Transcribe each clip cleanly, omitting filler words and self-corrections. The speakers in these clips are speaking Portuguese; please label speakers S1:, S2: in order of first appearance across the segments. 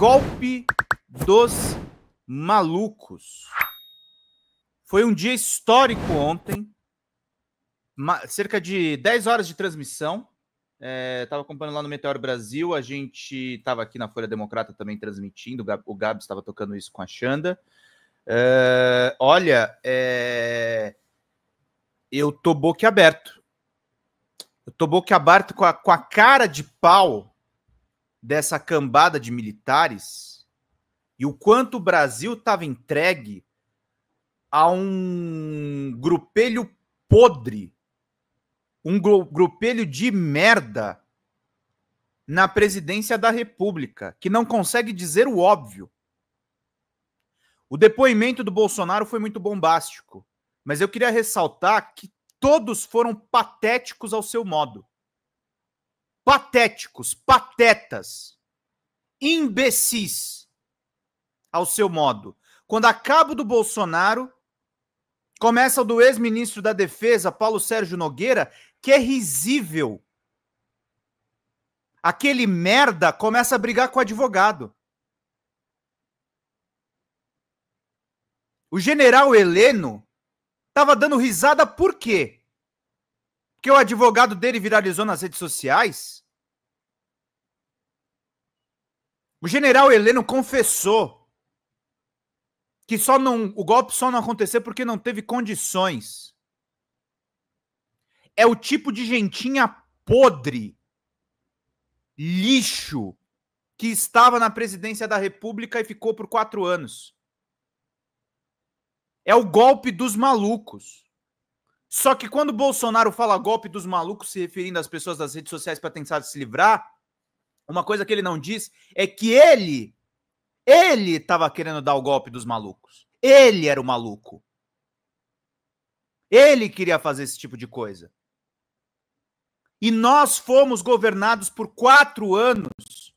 S1: golpe dos malucos. Foi um dia histórico ontem. Cerca de 10 horas de transmissão. Estava acompanhando lá no Meteoro Brasil. A gente estava aqui na Folha Democrata também transmitindo. O Gabs estava tocando isso com a Xanda. Eu tô boquiaberto. Eu tô boquiaberto com a cara de pau dessa cambada de militares e o quanto o Brasil estava entregue a um grupelho podre, um grupelho de merda na presidência da República, que não consegue dizer o óbvio. O depoimento do Bolsonaro foi muito bombástico, mas eu queria ressaltar que todos foram patéticos ao seu modo. Patéticos, patetas, imbecis ao seu modo. Quando acaba do Bolsonaro, começa o do ex-ministro da Defesa, Paulo Sérgio Nogueira, que é risível. Aquele merda começa a brigar com o advogado. O general Heleno estava dando risada por quê? Porque o advogado dele viralizou nas redes sociais? O general Heleno confessou que o golpe só não aconteceu porque não teve condições. É o tipo de gentinha podre, lixo, que estava na presidência da República e ficou por 4 anos. É o golpe dos malucos. Só que quando o Bolsonaro fala golpe dos malucos, se referindo às pessoas das redes sociais para tentar se livrar, uma coisa que ele não diz é que ele estava querendo dar o golpe dos malucos. Ele era o maluco. Ele queria fazer esse tipo de coisa. E nós fomos governados por 4 anos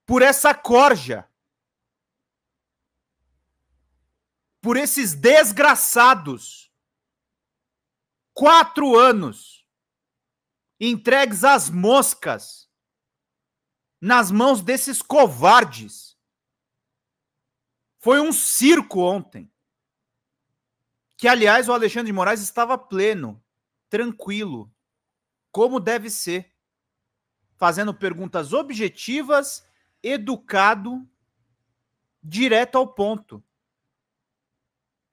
S1: por essa corja. Por esses desgraçados. 4 anos entregues às moscas nas mãos desses covardes. Foi um circo ontem. Que, aliás, o Alexandre de Moraes estava pleno, tranquilo, como deve ser, fazendo perguntas objetivas, educado, direto ao ponto.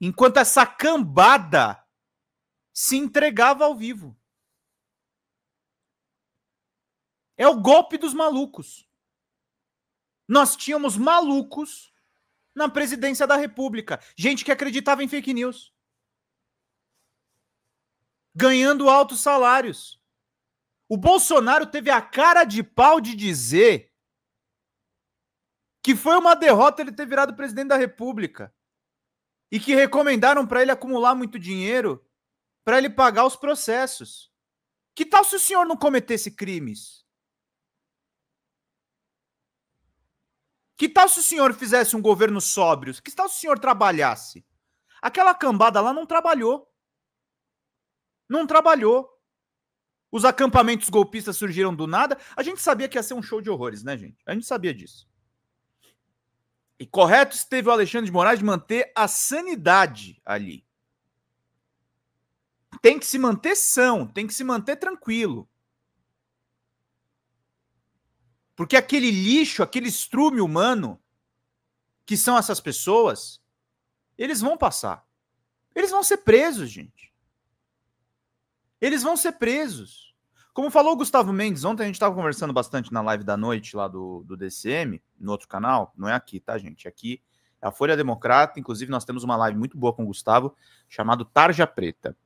S1: Enquanto essa cambada se entregava ao vivo. É o golpe dos malucos. Nós tínhamos malucos na presidência da República. Gente que acreditava em fake news. Ganhando altos salários. O Bolsonaro teve a cara de pau de dizer que foi uma derrota ele ter virado presidente da República. E que recomendaram para ele acumular muito dinheiro para ele pagar os processos. Que tal se o senhor não cometesse crimes? Que tal se o senhor fizesse um governo sóbrio? Que tal se o senhor trabalhasse? Aquela cambada lá não trabalhou. Não trabalhou. Os acampamentos golpistas surgiram do nada. A gente sabia que ia ser um show de horrores, né, gente? A gente sabia disso. E correto esteve o Alexandre de Moraes de manter a sanidade ali. Tem que se manter são, tem que se manter tranquilo. Porque aquele lixo, aquele estrume humano, que são essas pessoas, eles vão passar. Eles vão ser presos, gente. Eles vão ser presos. Como falou o Gustavo Mendes, ontem a gente estava conversando bastante na live da noite lá do DCM, no outro canal, não é aqui, tá, gente? Aqui é a Folha Democrata, inclusive nós temos uma live muito boa com o Gustavo, chamado Tarja Preta.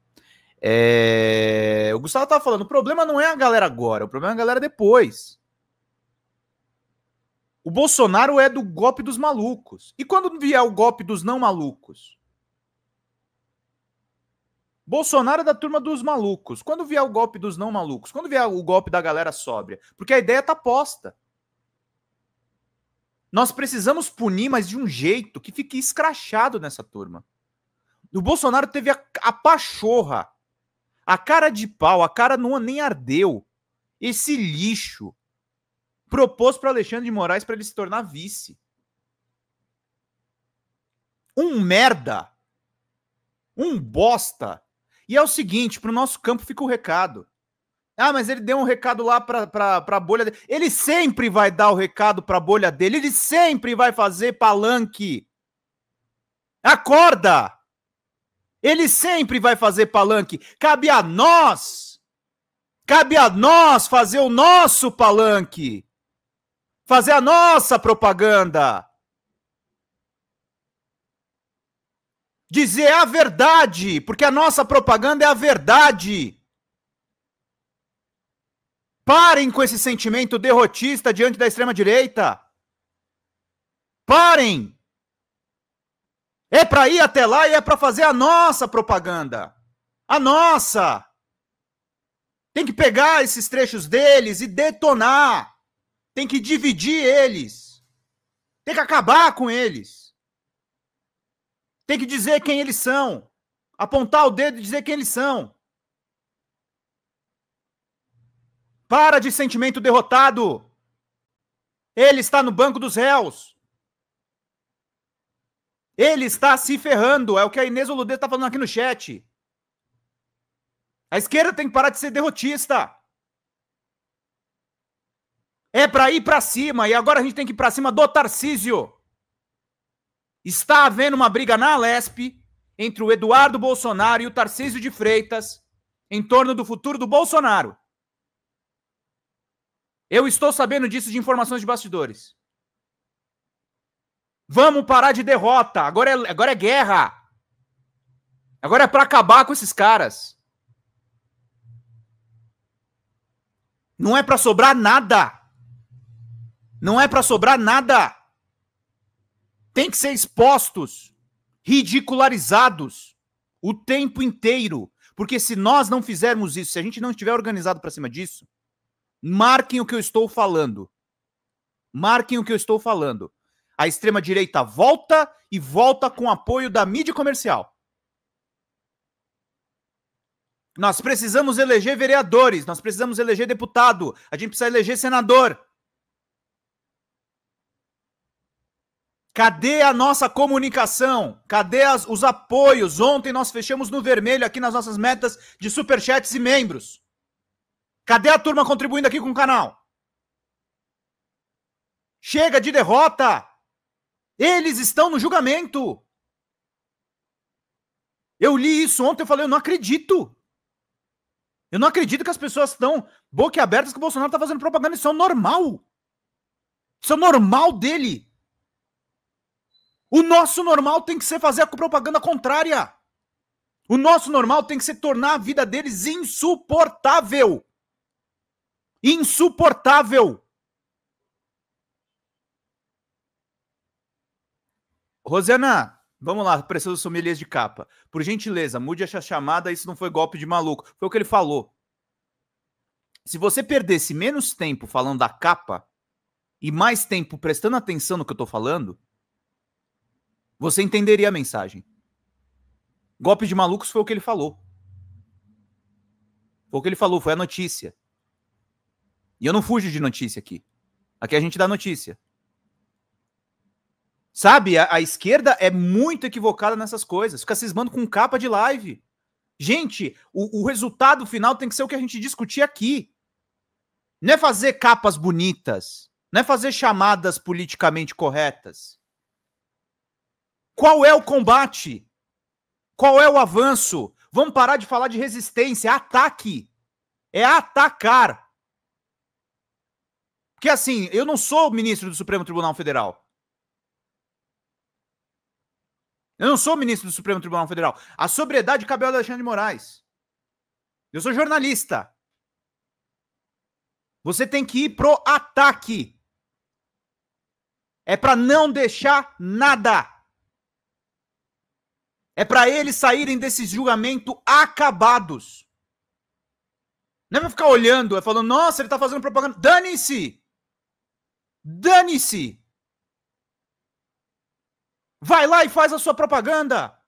S1: O Gustavo estava falando, o problema não é a galera agora, o problema é a galera depois. O Bolsonaro é do golpe dos malucos. E quando vier o golpe dos não malucos? Bolsonaro é da turma dos malucos. Quando vier o golpe dos não malucos? Quando vier o golpe da galera sóbria? Porque a ideia está posta. Nós precisamos punir, mas de um jeito que fique escrachado nessa turma. O Bolsonaro teve a pachorra, a cara de pau, a cara não nem ardeu. Esse lixo propôs para Alexandre de Moraes para ele se tornar vice. Um merda. Um bosta. E é o seguinte, pro nosso campo fica o recado. Ah, mas ele deu um recado lá pra bolha dele. Ele sempre vai dar o recado pra bolha dele. Ele sempre vai fazer palanque. Acorda! Ele sempre vai fazer palanque. Cabe a nós fazer o nosso palanque. Fazer a nossa propaganda. Dizer a verdade, porque a nossa propaganda é a verdade. Parem com esse sentimento derrotista diante da extrema-direita. Parem. É para ir até lá e é para fazer a nossa propaganda. A nossa. Tem que pegar esses trechos deles e detonar. Tem que dividir eles. Tem que acabar com eles. Tem que dizer quem eles são. Apontar o dedo e dizer quem eles são. Para de sentimento derrotado. Ele está no banco dos réus. Ele está se ferrando. É o que a Inês Oludê está falando aqui no chat. A esquerda tem que parar de ser derrotista. É para ir para cima. E agora a gente tem que ir para cima do Tarcísio. Está havendo uma briga na Alesp entre o Eduardo Bolsonaro e o Tarcísio de Freitas em torno do futuro do Bolsonaro. Eu estou sabendo disso de informações de bastidores. Vamos parar de derrota. Agora é guerra. Agora é para acabar com esses caras. Não é para sobrar nada. Não é para sobrar nada. Tem que ser expostos, ridicularizados o tempo inteiro. Porque se nós não fizermos isso, se a gente não estiver organizado para cima disso, marquem o que eu estou falando. Marquem o que eu estou falando. A extrema-direita volta e volta com apoio da mídia comercial. Nós precisamos eleger vereadores, nós precisamos eleger deputado, a gente precisa eleger senador. Cadê a nossa comunicação? Cadê os apoios? Ontem nós fechamos no vermelho aqui nas nossas metas de superchats e membros. Cadê a turma contribuindo aqui com o canal? Chega de derrota! Eles estão no julgamento! Eu li isso ontem e falei, eu não acredito! Eu não acredito que as pessoas estão boquiabertas que o Bolsonaro está fazendo propaganda. Isso é normal! Isso é normal dele! O nosso normal tem que ser fazer a propaganda contrária. O nosso normal tem que ser tornar a vida deles insuportável. Insuportável. Rosiana, vamos lá, preciso sommeliers de capa. Por gentileza, mude essa chamada, isso não foi golpe de maluco. Foi o que ele falou. Se você perdesse menos tempo falando da capa e mais tempo prestando atenção no que eu tô falando, você entenderia a mensagem. Golpe de malucos foi o que ele falou. Foi o que ele falou, foi a notícia. E eu não fujo de notícia aqui. Aqui a gente dá notícia. Sabe, a esquerda é muito equivocada nessas coisas. Fica cismando com capa de live. Gente, o resultado final tem que ser o que a gente discutir aqui. Não é fazer capas bonitas. Não é fazer chamadas politicamente corretas. Qual é o combate? Qual é o avanço? Vamos parar de falar de resistência, é ataque. É atacar. Porque assim, eu não sou ministro do Supremo Tribunal Federal. Eu não sou ministro do Supremo Tribunal Federal. A sobriedade cabe ao Alexandre de Moraes. Eu sou jornalista. Você tem que ir pro ataque. É para não deixar nada. É para eles saírem desse julgamento acabados. Não é pra ficar olhando, é falando, nossa, ele tá fazendo propaganda. Dane-se! Dane-se! Vai lá e faz a sua propaganda.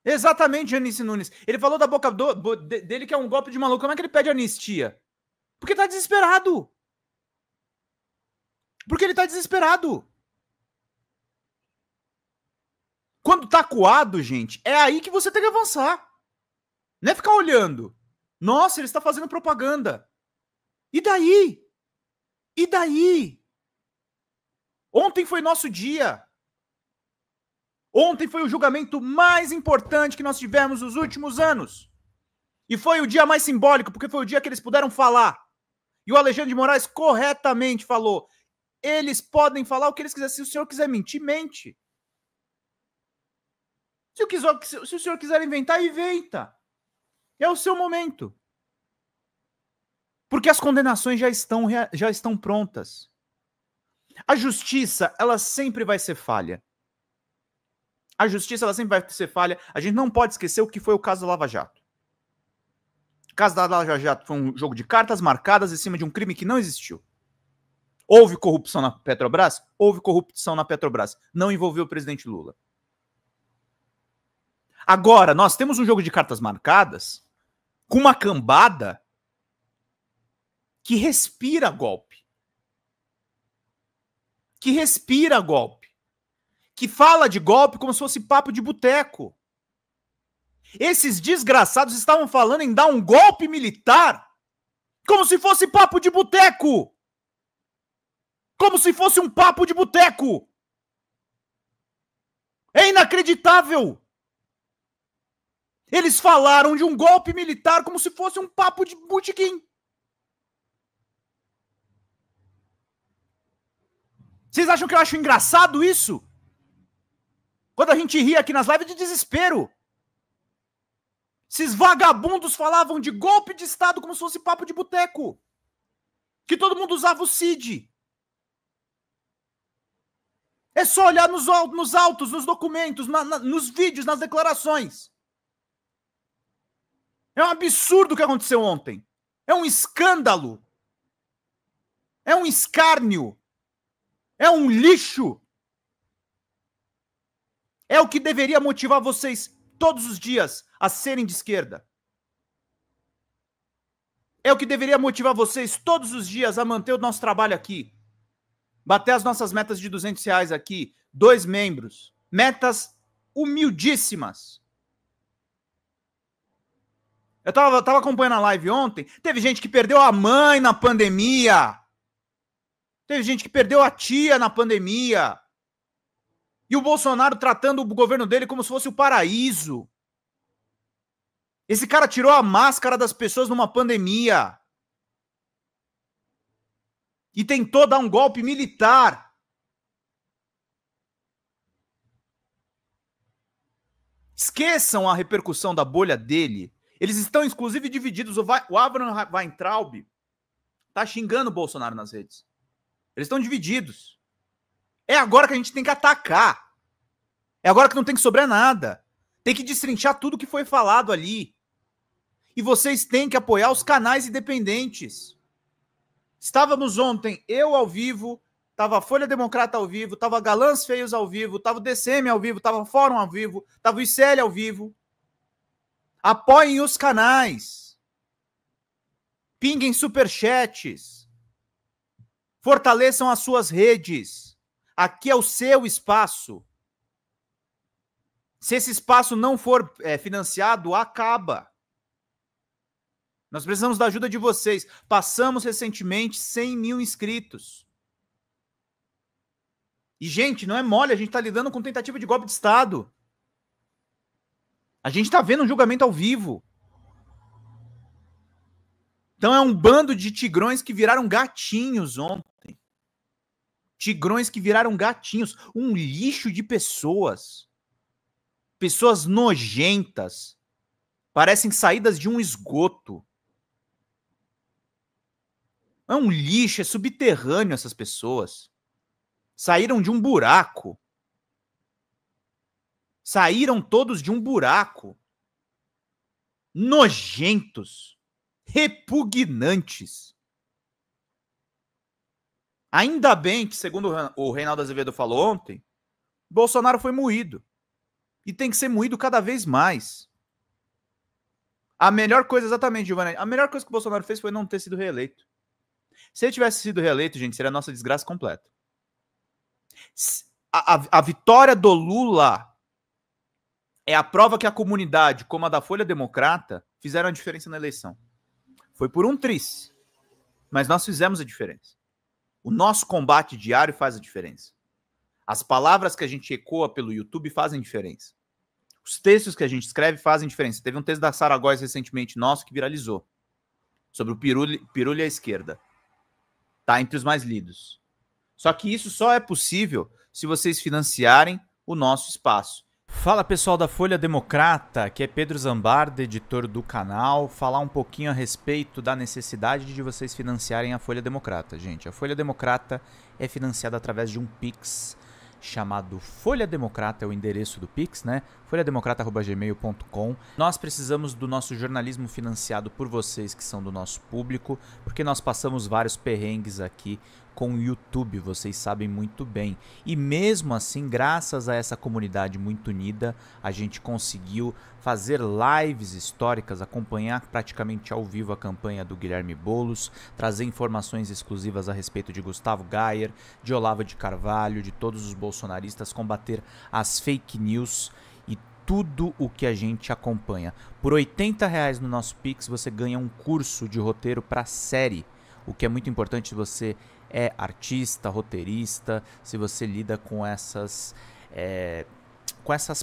S1: Exatamente, Janice Nunes. Ele falou da boca dele que é um golpe de maluco. Como é que ele pede anistia? Porque tá desesperado. Porque ele tá desesperado. Quando tá acuado, gente, é aí que você tem que avançar. Não é ficar olhando. Nossa, ele está fazendo propaganda. E daí? E daí? Ontem foi nosso dia. Ontem foi o julgamento mais importante que nós tivemos nos últimos anos. E foi o dia mais simbólico, porque foi o dia que eles puderam falar. E o Alexandre de Moraes corretamente falou: eles podem falar o que eles quiserem. Se o senhor quiser mentir, mente. Se o senhor quiser inventar, inventa. É o seu momento. Porque as condenações já estão prontas. A justiça, ela sempre vai ser falha. A justiça, ela sempre vai ser falha. A gente não pode esquecer o que foi o caso da Lava Jato. O caso da Lava Jato foi um jogo de cartas marcadas em cima de um crime que não existiu. Houve corrupção na Petrobras? Houve corrupção na Petrobras. Não envolveu o presidente Lula. Agora, nós temos um jogo de cartas marcadas com uma cambada que respira golpe. Que respira golpe. Que fala de golpe como se fosse papo de boteco. Esses desgraçados estavam falando em dar um golpe militar como se fosse papo de boteco. Como se fosse um papo de boteco. É inacreditável. Eles falaram de um golpe militar como se fosse um papo de botequim. Vocês acham que eu acho engraçado isso? Quando a gente ri aqui nas lives de desespero. Esses vagabundos falavam de golpe de Estado como se fosse papo de boteco. Que todo mundo usava o CID. É só olhar nos autos, nos documentos, nos vídeos, nas declarações. É um absurdo o que aconteceu ontem. É um escândalo. É um escárnio. É um lixo. É o que deveria motivar vocês todos os dias a serem de esquerda. É o que deveria motivar vocês todos os dias a manter o nosso trabalho aqui. Bater as nossas metas de R$200 aqui. 2 membros. Metas humildíssimas. Eu tava acompanhando a live ontem. Teve gente que perdeu a mãe na pandemia. Teve gente que perdeu a tia na pandemia. E o Bolsonaro tratando o governo dele como se fosse o paraíso. Esse cara tirou a máscara das pessoas numa pandemia. E tentou dar um golpe militar. Esqueçam a repercussão da bolha dele. Eles estão, inclusive, divididos. O Abraham Weintraub tá xingando o Bolsonaro nas redes. Eles estão divididos. É agora que a gente tem que atacar. É agora que não tem que sobrar nada. Tem que destrinchar tudo que foi falado ali. E vocês têm que apoiar os canais independentes. Estávamos ontem, eu ao vivo, estava a Folha Democrata ao vivo, estava Galãs Feios ao vivo, estava o DCM ao vivo, estava o Fórum ao vivo, estava o ICL ao vivo. Apoiem os canais. Pinguem superchats. Fortaleçam as suas redes. Aqui é o seu espaço. Se esse espaço não for financiado, acaba. Nós precisamos da ajuda de vocês. Passamos recentemente 100 mil inscritos. E, gente, não é mole, a gente está lidando com tentativa de golpe de Estado. A gente está vendo um julgamento ao vivo. Então é um bando de tigrões que viraram gatinhos ontem. Tigrões que viraram gatinhos. Um lixo de pessoas. Pessoas nojentas. Parecem saídas de um esgoto. É um lixo, é subterrâneo essas pessoas. Saíram de um buraco. Saíram todos de um buraco. Nojentos. Repugnantes. Ainda bem que, segundo o Reinaldo Azevedo falou ontem, Bolsonaro foi moído. E tem que ser moído cada vez mais. A melhor coisa, exatamente, Giovanni, a melhor coisa que o Bolsonaro fez foi não ter sido reeleito. Se ele tivesse sido reeleito, gente, seria a nossa desgraça completa. A vitória do Lula é a prova que a comunidade, como a da Folha Democrata, fizeram a diferença na eleição. Foi por um tris, mas nós fizemos a diferença. O nosso combate diário faz a diferença. As palavras que a gente ecoa pelo YouTube fazem diferença. Os textos que a gente escreve fazem diferença. Teve um texto da Sara Góes recentemente nosso que viralizou, sobre o pirulho à esquerda. Tá entre os mais lidos. Só que isso só é possível se vocês financiarem o nosso espaço. Fala pessoal da Folha Democrata, aqui é Pedro Zambarda, editor do canal, falar um pouquinho a respeito da necessidade de vocês financiarem a Folha Democrata. Gente, a Folha Democrata é financiada através de um Pix chamado Folha Democrata, é o endereço do Pix, né? folhademocrata@gmail.com. Nós precisamos do nosso jornalismo financiado por vocês que são do nosso público, porque nós passamos vários perrengues aqui com o YouTube, vocês sabem muito bem. E mesmo assim, graças a essa comunidade muito unida, a gente conseguiu fazer lives históricas, acompanhar praticamente ao vivo a campanha do Guilherme Boulos, trazer informações exclusivas a respeito de Gustavo Gayer, de Olavo de Carvalho, de todos os bolsonaristas, combater as fake news e tudo o que a gente acompanha. Por R$80 no nosso Pix, você ganha um curso de roteiro para série, o que é muito importante se você é artista, roteirista, se você lida com essas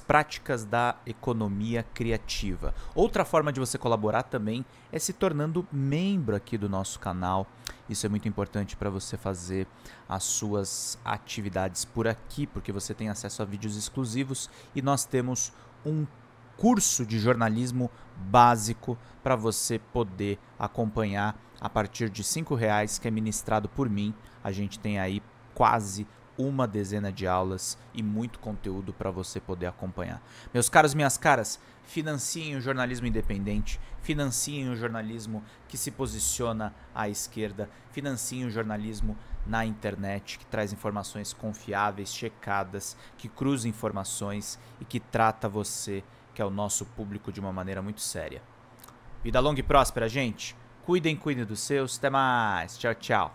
S1: práticas da economia criativa. Outra forma de você colaborar também é se tornando membro aqui do nosso canal. Isso é muito importante para você fazer as suas atividades por aqui, porque você tem acesso a vídeos exclusivos e nós temos um curso de jornalismo básico para você poder acompanhar a partir de R$5, que é ministrado por mim. A gente tem aí quase uma dezena de aulas e muito conteúdo para você poder acompanhar. Meus caros, minhas caras, financiem o jornalismo independente, financiem o jornalismo que se posiciona à esquerda, financiem o jornalismo na internet, que traz informações confiáveis, checadas, que cruza informações e que trata você, que é o nosso público, de uma maneira muito séria. Vida longa e próspera, gente. Cuidem dos seus. Até mais. Tchau, tchau.